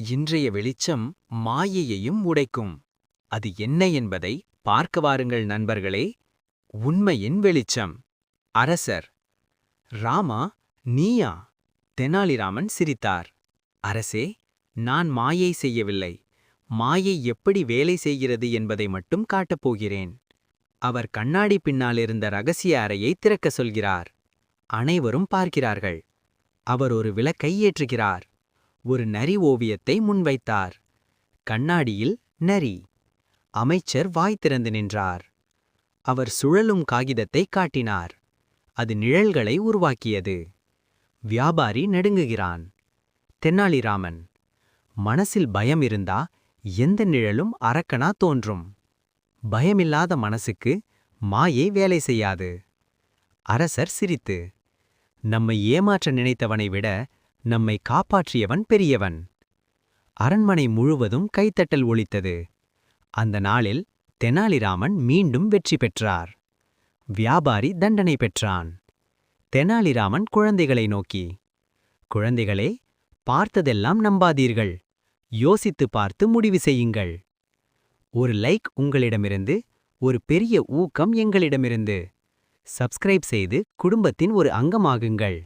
இன்றைய வெளிச்சம் மாயையையும் உடைக்கும். அது என்ன என்பதை பார்க்க வாருங்கள் நண்பர்களே. உண்மையின் வெளிச்சம். அரசர். ராமா, நீயா? தெனாலிராமன் சிரித்தார். அரசே, நான் மாயை செய்யவில்லை. மாயை எப்படி வேலை செய்கிறது என்பதை மட்டும் காட்டப் போகிறேன். அவர் கண்ணாடி பின்னாலிருந்த ரகசிய அறையை திறக்க சொல்கிறார். அனைவரும் பார்க்கிறார்கள். அவர் ஒரு விளக்கை ஏற்றுகிறார். ஒரு நரி ஓவியத்தை முன்வைத்தார். கண்ணாடியில் நரி. அமைச்சர் வாய் திறந்து நின்றார். அவர் சுழலும் காகிதத்தை காட்டினார். அது நிழல்களை உருவாக்கியது. வியாபாரி நடுங்குகிறான். தெனாலிராமன். மனசில் பயம் இருந்தா எந்த நிழலும் அரக்கனா தோன்றும். பயமில்லாத மனசுக்கு மாயை வேலை செய்யாது. அரசர் சிரித்து. நம்மை ஏமாற்ற நினைத்தவனை விட நம்மை காப்பாற்றியவன் பெரியவன். அரண்மனை முழுவதும் கைத்தட்டல் ஒலித்தது. அந்த நாளில் தெனாலிராமன் மீண்டும் வெற்றி பெற்றார். வியாபாரி தண்டனை பெற்றான். தெனாலிராமன் குழந்தைகளை நோக்கி, குழந்தைகளே, பார்த்ததெல்லாம் நம்பாதீர்கள். யோசித்து பார்த்து முடிவு செய்யுங்கள். ஒரு லைக் உங்களிடமிருந்து, ஒரு பெரிய ஊக்கம் எங்களிடமிருந்து. சப்ஸ்கிரைப் செய்து குடும்பத்தின் ஒரு அங்கமாகுங்கள்.